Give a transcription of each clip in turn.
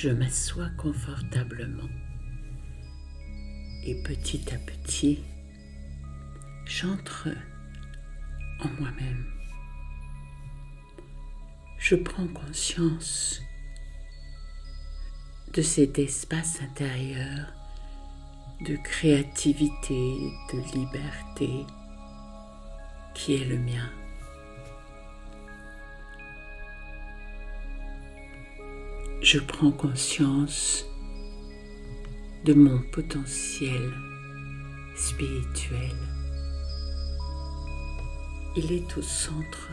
Je m'assois confortablement et petit à petit, j'entre en moi-même. Je prends conscience de cet espace intérieur de créativité, de liberté qui est le mien. Je prends conscience de mon potentiel spirituel. Il est au centre,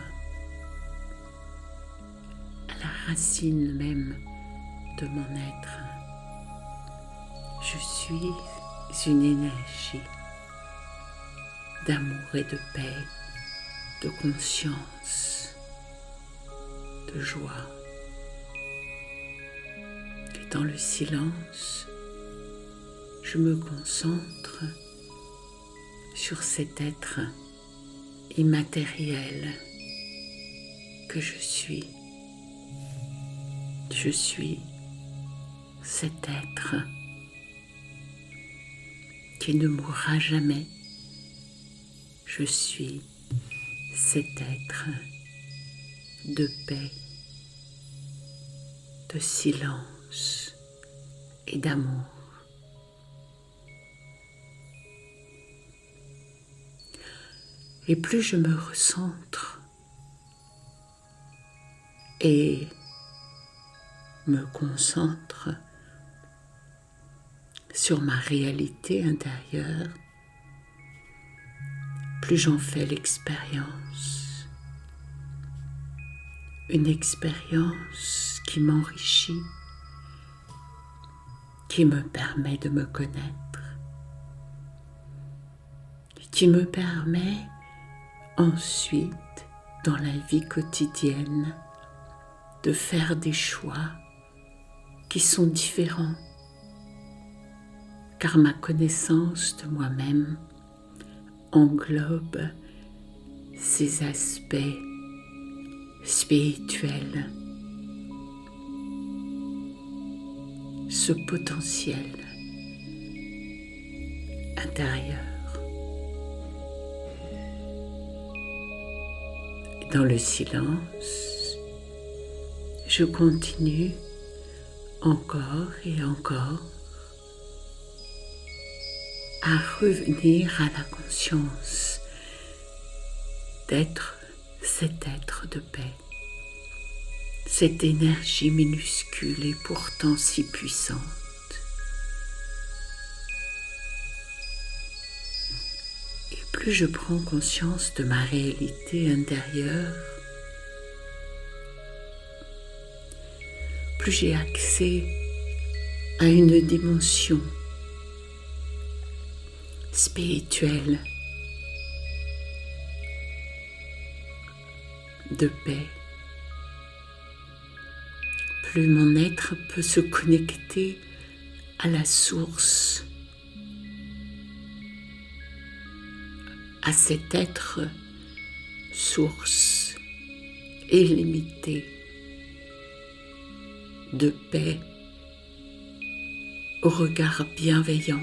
à la racine même de mon être. Je suis une énergie d'amour et de paix, de conscience, de joie. Et dans le silence, je me concentre sur cet être immatériel que je suis. Je suis cet être qui ne mourra jamais. Je suis cet être de paix, de silence et d'amour. Et plus je me recentre et me concentre sur ma réalité intérieure, plus j'en fais l'expérience. Une expérience qui m'enrichit, qui me permet de me connaître, qui me permet ensuite, dans la vie quotidienne, de faire des choix qui sont différents, car ma connaissance de moi-même englobe ces aspects spirituels, ce potentiel intérieur. Dans le silence, je continue encore et encore à revenir à la conscience d'être cet être de paix, cette énergie minuscule et pourtant si puissante. Et plus je prends conscience de ma réalité intérieure, plus j'ai accès à une dimension spirituelle de paix. Plus mon être peut se connecter à la source, à cet être source illimitée de paix, au regard bienveillant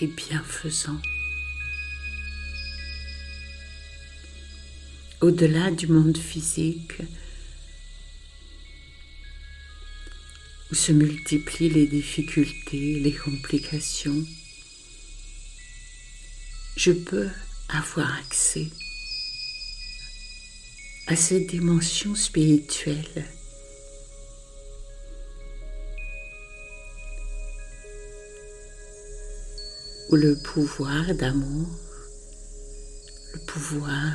et bienfaisant. Au-delà du monde physique, où se multiplient les difficultés, les complications, je peux avoir accès à cette dimension spirituelle où le pouvoir d'amour, le pouvoir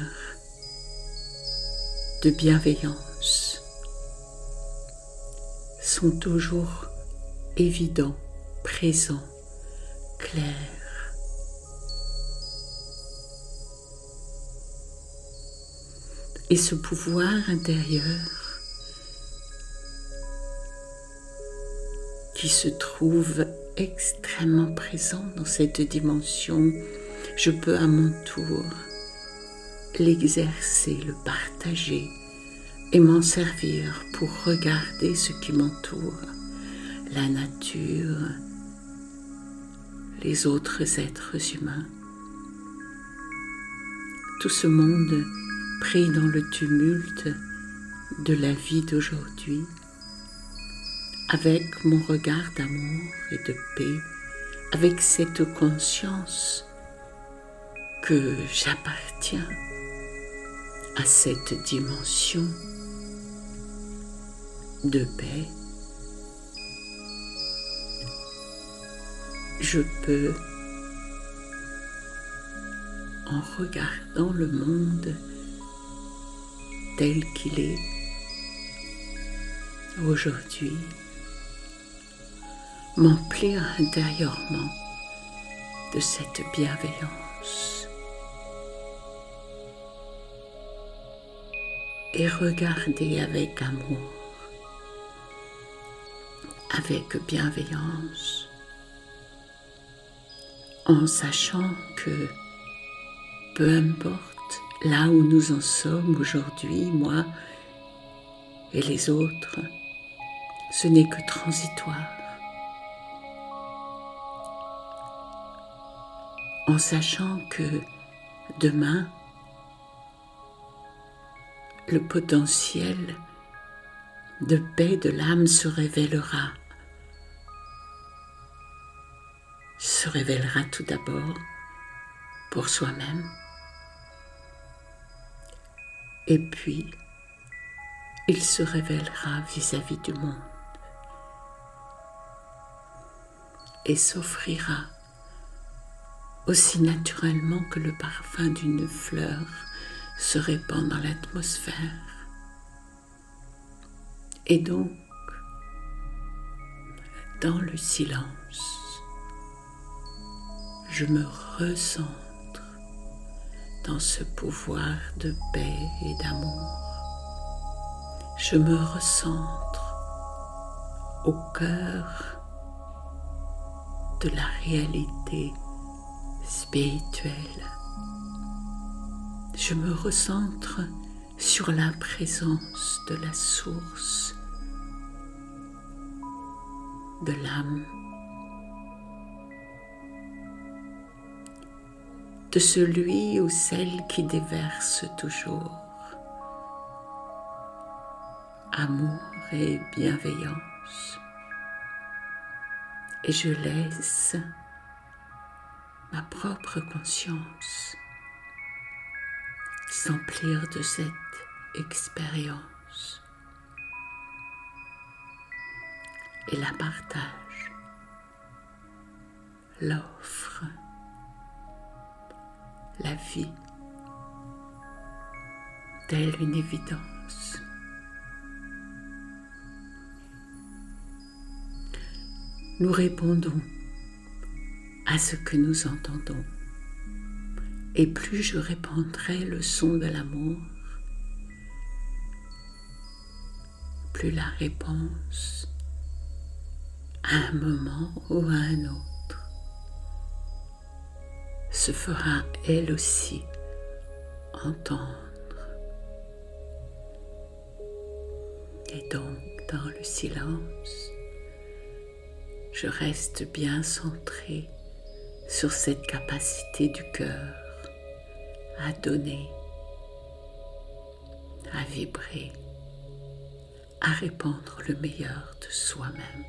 de bienveillance sont toujours évidents, présents, clairs. Et ce pouvoir intérieur qui se trouve extrêmement présent dans cette dimension, je peux à mon tour l'exercer, le partager et m'en servir pour regarder ce qui m'entoure, la nature, les autres êtres humains. Tout ce monde pris dans le tumulte de la vie d'aujourd'hui, avec mon regard d'amour et de paix, avec cette conscience que j'appartiens à cette dimension de paix, je peux, en regardant le monde tel qu'il est aujourd'hui, m'emplir intérieurement de cette bienveillance et regarder avec amour, avec bienveillance, en sachant que peu importe là où nous en sommes aujourd'hui, moi et les autres, ce n'est que transitoire. En sachant que demain, le potentiel de paix de l'âme se révélera tout d'abord pour soi-même, et puis il se révélera vis-à-vis du monde et s'offrira aussi naturellement que le parfum d'une fleur se répand dans l'atmosphère. Et donc, dans le silence, je me recentre dans ce pouvoir de paix et d'amour. Je me recentre au cœur de la réalité spirituelle. Je me recentre sur la présence de la source de l'âme, de celui ou celle qui déverse toujours amour et bienveillance. Et je laisse ma propre conscience s'emplir de cette expérience et la partage, l'offre, la vie, telle une évidence. Nous répondons à ce que nous entendons. Et plus je répandrai le son de l'amour, plus la réponse, à un moment ou à un autre, se fera elle aussi entendre. Et donc, dans le silence, je reste bien centrée sur cette capacité du cœur à donner, à vibrer, à répandre le meilleur de soi-même.